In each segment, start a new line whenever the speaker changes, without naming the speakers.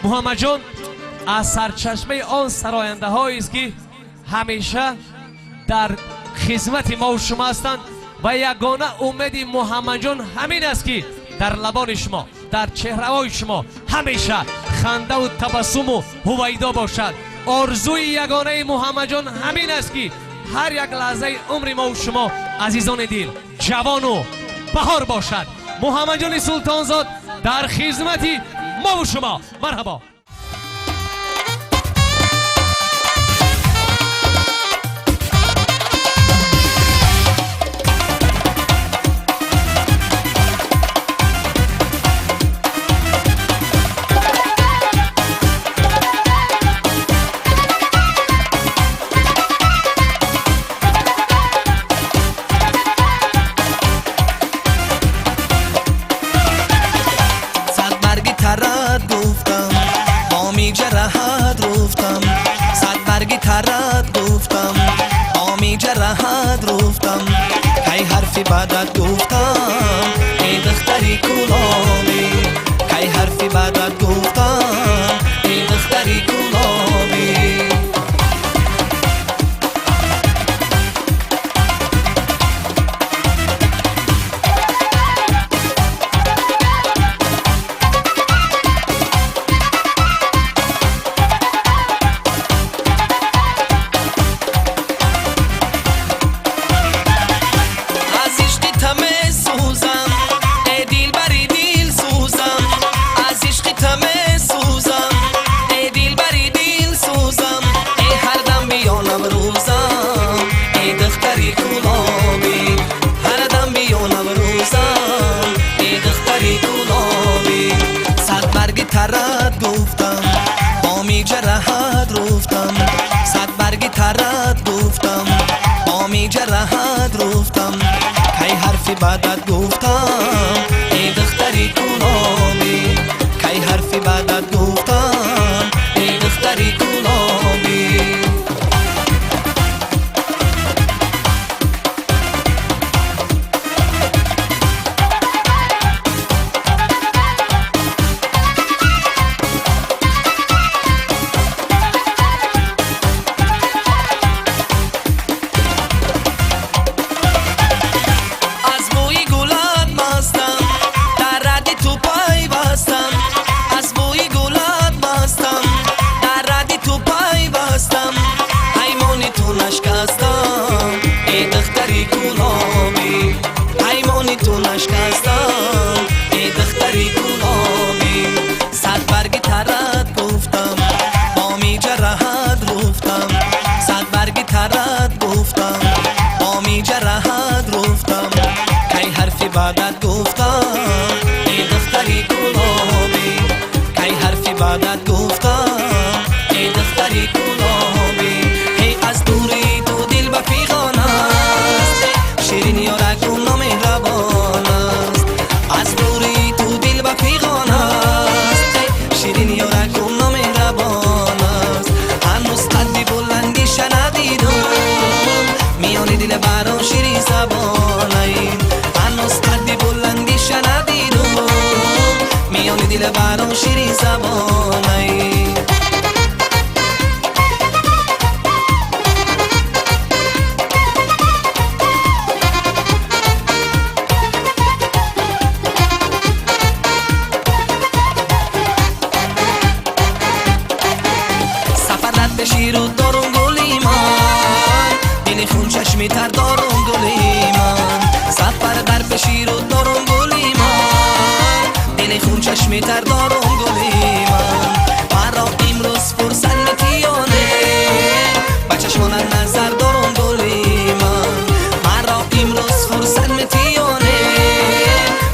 محمد جان از سرچشمه آن سراینده هایی است که همیشه در خدمت ما و شما هستند و یگانه امید محمد جان همین است که در لبان شما، در چهره‌های شما همیشه خنده و تبسم و هویدا باشد. آرزوی یگانه محمد جان همین است که هر یک لحظه عمر ما و شما عزیزان دل جوان و بهار باشد. محمد جان سلطانزاد در خدمت ما و شما. مرحبا.
بعدت گفتم ای دختری کلامی، کی حرفی بعدت گفتم ای دختری کلامی. بعدت گفتم ای دختری کلامی، کی حرفی بعدت گفتم ای دختری کلامی. بعدت گفتم ای دختری کلامی، کی حرفی بعدت گفتم ای دختری کلامی. هی از دوری تو دل به پیغان است، شیرین یارکم نامهربان است. از دوری تو دل به پیغان است، شیرین یارکم نامهربان است. هنوز قدی بلندی شنیدم میان دل برام شیرین زبانی، قدی بلندی شنیدم میان دل برام شیرین زبانی. سفرت به شیر و دارم گلی من، دل خون چشمی تر دارم گلی من. سفر در بشیر و دارم گلی من، دل خون چشمی تر دارم گلی من. مرا امروز فرصت نتیانه با چشمان نظر دارم گلی من. مرا امروز فرصت نتیانه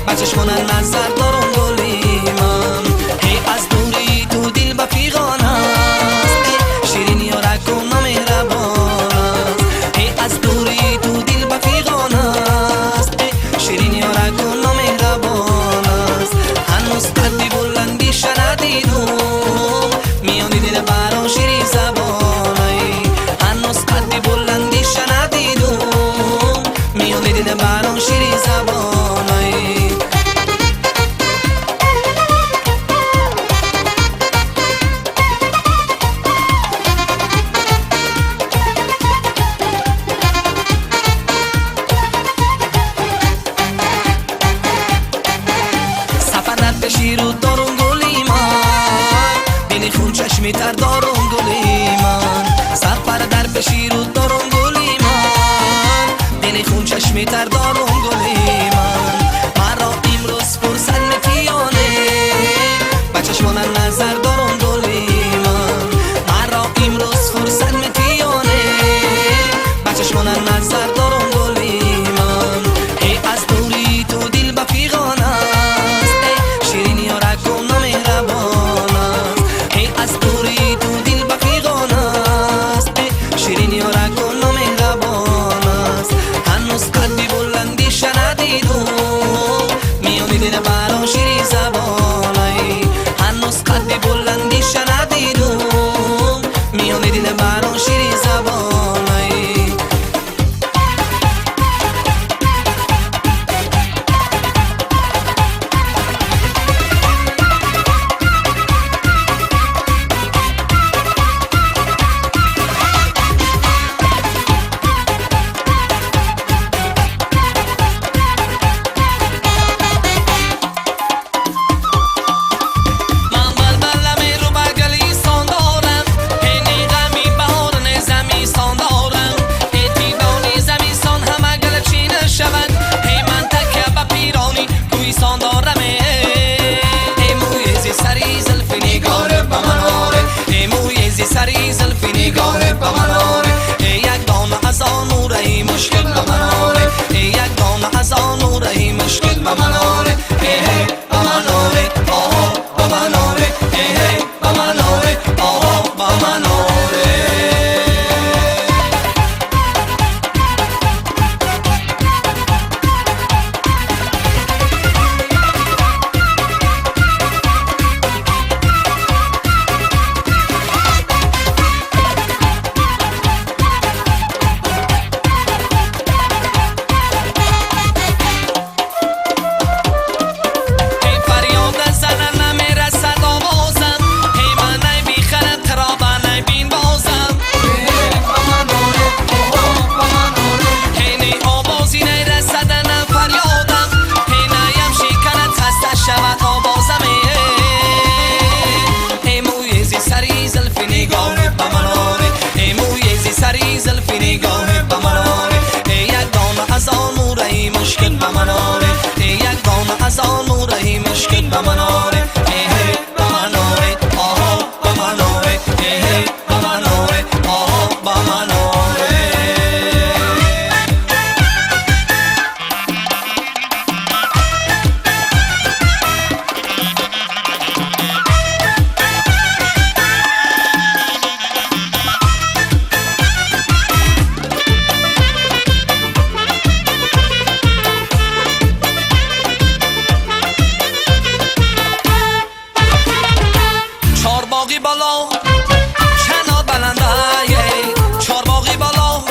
با چشمان نظر دارم گلی من. هی از دوری تو دل با پیغان است، شیرین یارکم نامهربان است. هی از دوری تو دل با پیغان است، شیرین یارکم نامهربان است. هنوز قدی بلندی شنیدم میان دل برام شیرین زبانی. هنوز قدی بلندی شنیدم میان دل برام شیرین زبانی. شیر و دارم گلی من دل خون چشمی تر دارم گلی من سفر در به شیر و دارم گلی من دل خون چشمی تر دارم گلی من مرا امروز فرصت نتیانه با چشمان نظر دارم گلی من مرا امروز فرصت نتیانه با چشمان نظر دارم گلی من ای از دوری تو دل با پیغان است ای شیرینی ها را کن مهربان است ای از دوری تو دل با پیغان است ای شیرینی ها را کن مهربان است هنوز قدی بلندی شنیدم میانی دل برام شیرین زبان ای هنوز قدی بلندی شنیدم میانی دل برام شیرین زبان ای سری زلفی نگاره با من آره یک دانه از آن نوره مشکل با من آره یک دانه از آن نوره مشکل با من آره با من آره آها با من آره با من آره آها با من آره مشکل با من آره یک دانه از آن نوره مشکل با من آره با من آره آها با من آره با من آره آها با من آره چارباغی بالا کنار بلنده چارباغی بالا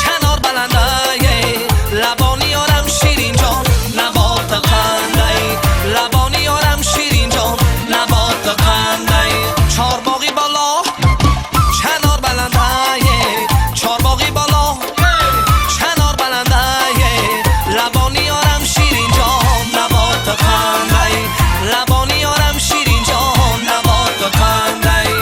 کنار بلنده لبانی آرم شیرین جان نبات قنده لبانی آرم شیرین جان نبات قنده چارباغی بالا کنار بلنده چارباغی بالا کنار بلنده لبانی آرم شیرین جان نبات قنده لبانی آرم شیرین جان نبات قنده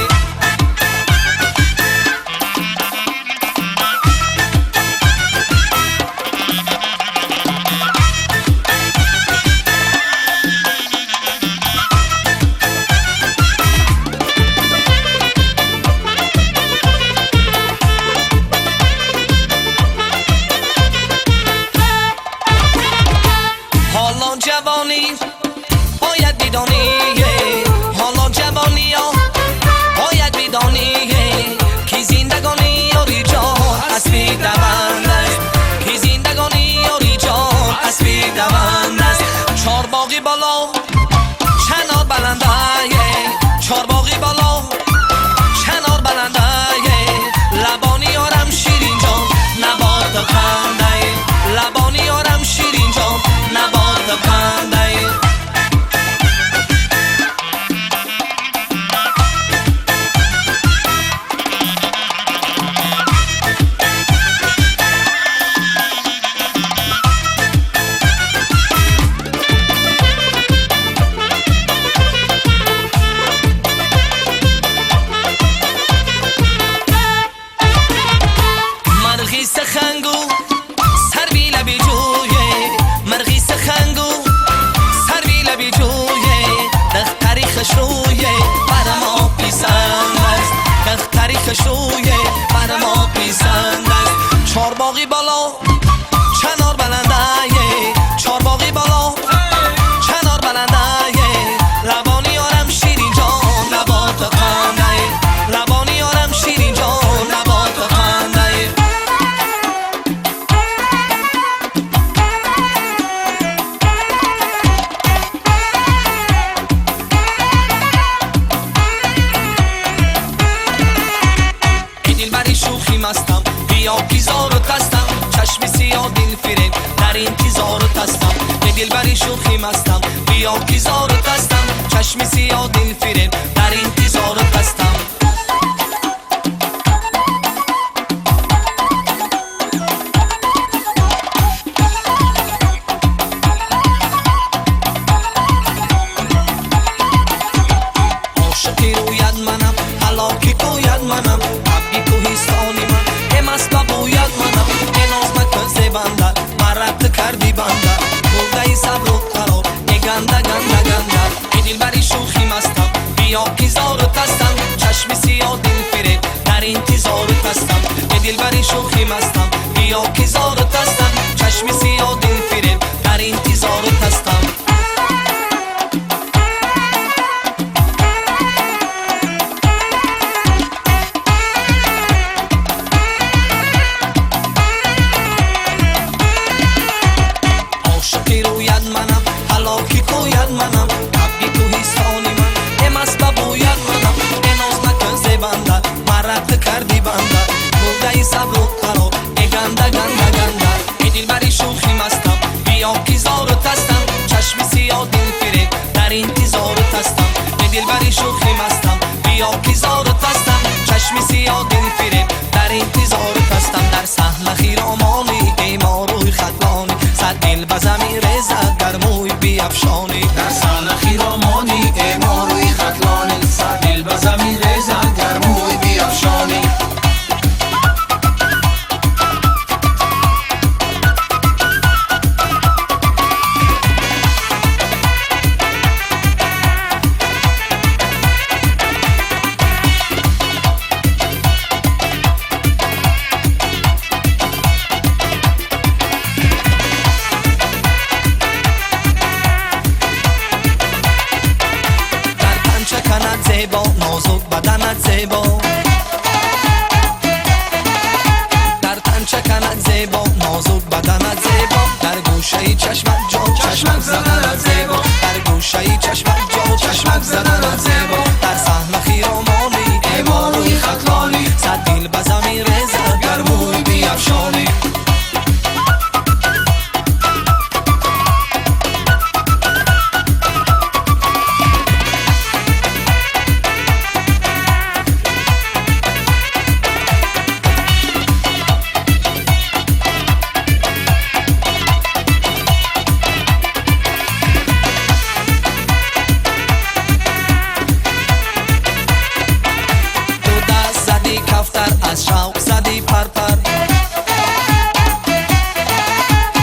بیا کیزارت هستم چشم سیاه دل فریب در انتظارت هستم به دلبری شوخی مستم بیا کیزارت هستم چشم سیاه دل فریب در انتظارت هستم عاشقی روید منم حلاکی کوید منم حقی کوهستانی من امست بگوید منم اناز نکن زبنده مرد کردی بنده گلده صبر و قرار گنده گنده گنده ای دلبری شوخی مستم بیا کیزارت هستم چشم سیاه دل فریب در انتظارت هستم ای دلبری شوخی مستم بیا کیزارت هستم چشم سیاه دل فریب در انتظارت هستم عاشقی روید منم حلاکی کوید منم حقی کوهستانی من امست بگوید منم اناز نکن زبنده مرد کردی بنده گلده صبر و قرار گنده گنده گنده ای دلبری شوخی مستم بیا کیزارت هستم چشم سیاه دل فریب در انتظارت هستم ای دلبری شوخی مستم بیا کیزارت هستم چشم سیاه دل فریب در انتظارت هستم در صحنه خیرامانی ای ما روی خطلانی صد دل به زمین ریزد گرموی بیفشانی
در صحنه خیرامانی ای ما روی خطلانی صد دل به زمین ریزد گرموی بیفشانی
زیبا نازک بدنت زیبا در تن چکند زیبا نازک بدنت زیبا در گوشه چشمت جا چشمک زدنت زیبا در گوشه چشمت جا چشمک زدنت زیبا در صحنه خیرامانی
ای ما روی خطلانی
صد دل به زمین ریزد
گرموی بیفشانی
از شوق زدی پرپر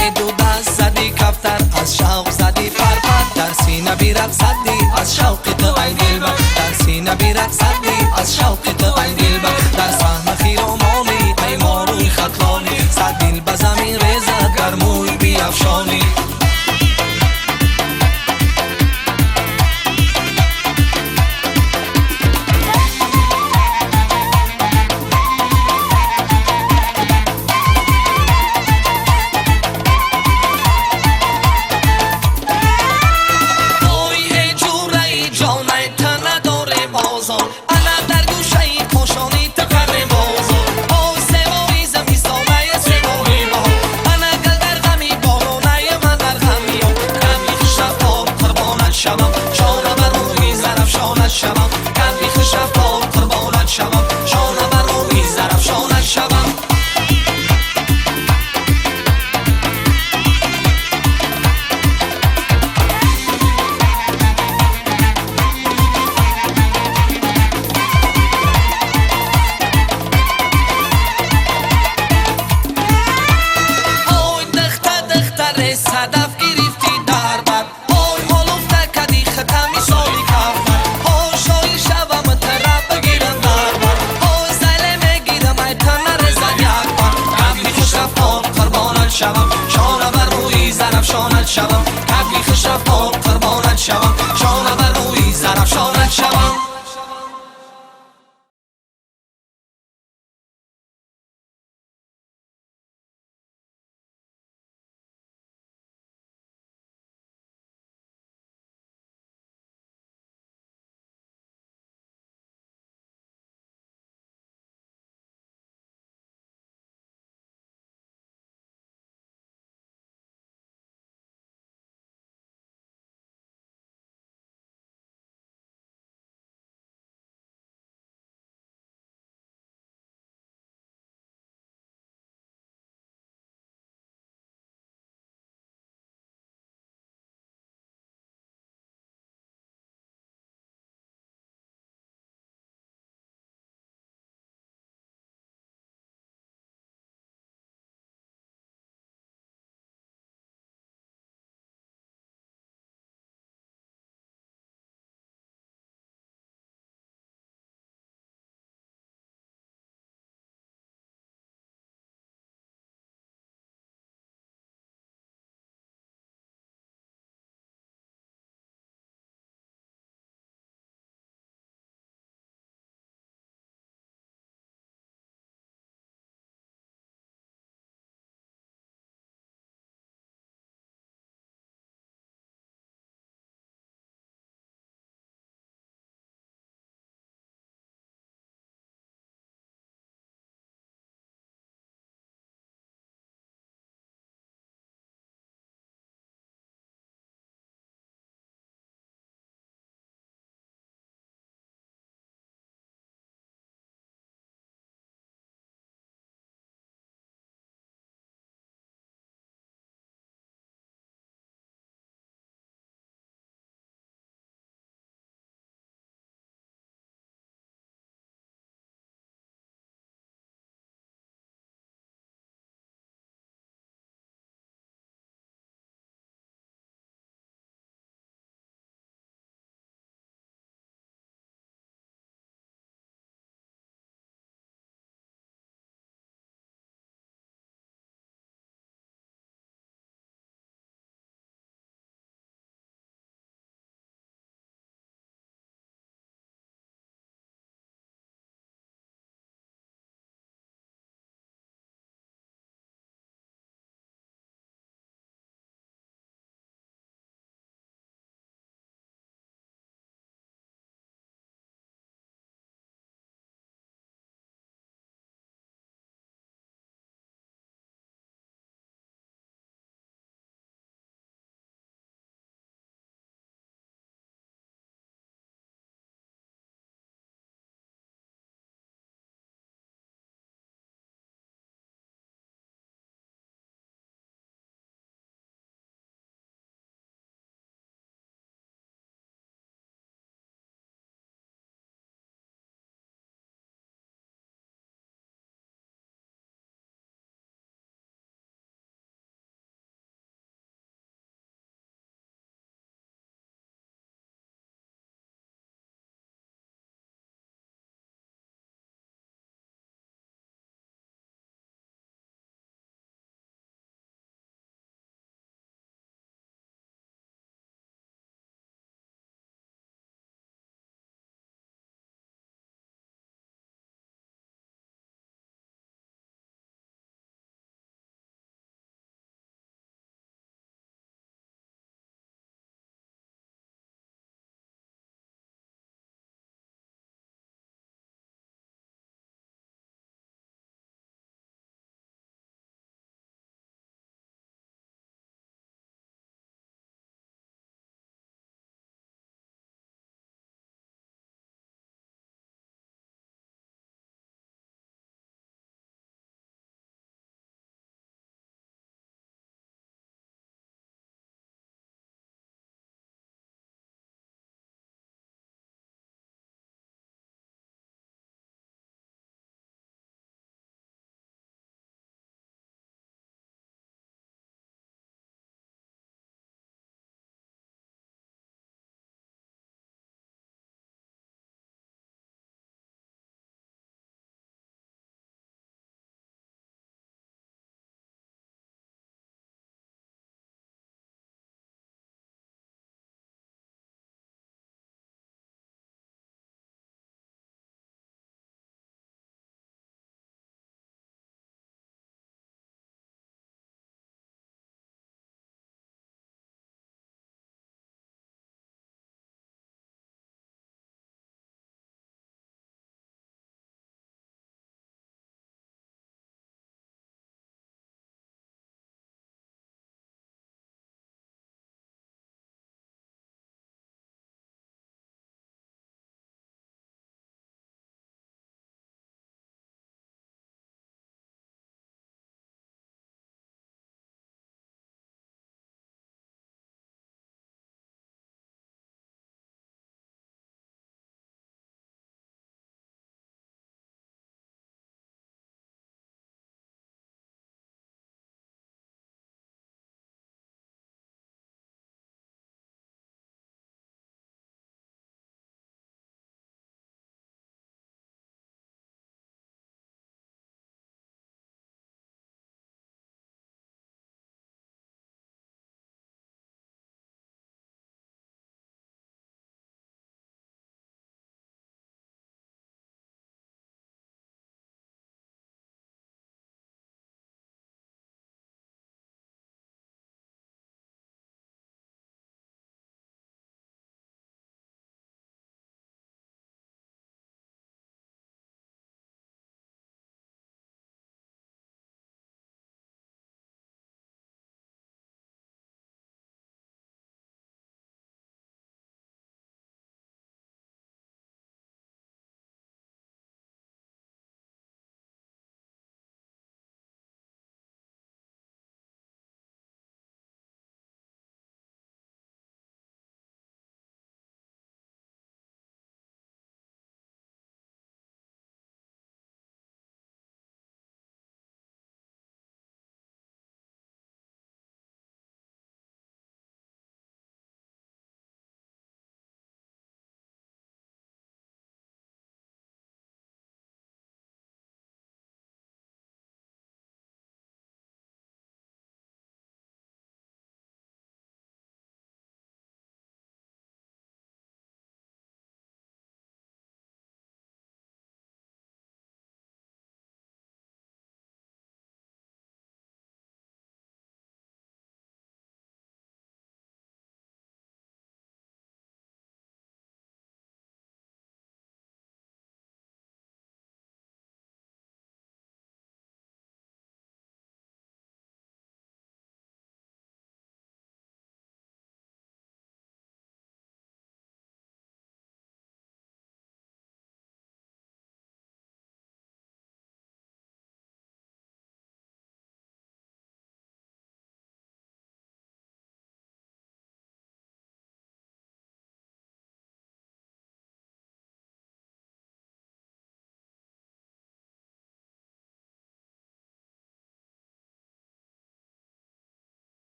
ای دو دست زدی کفتر از شوق زدی پرپر در سینه بیرق زدی از شوق تو ای دلبر در سینه بیرق زدی از شوق تو ای دلبر در صحنه خیرامانی ای ما روی خطلانی صد دل به زمین ریزد گرموی بیفشانی شوم قلبی خوش رفتار قربانت شوم شانه بر روی زرفشانت شوم اوی دخته دخته صدف گرفتی در بر اوی مالوفته کدی ختمی سالی کفتر اوی شایی شوم طرف بگیرم در بر اوی زله میگیرم ای تنه رزد یک بار قبلی خوش رفتار قربانت شوم شانه بر روی زرفشانت شوم قبلی خوش رفتار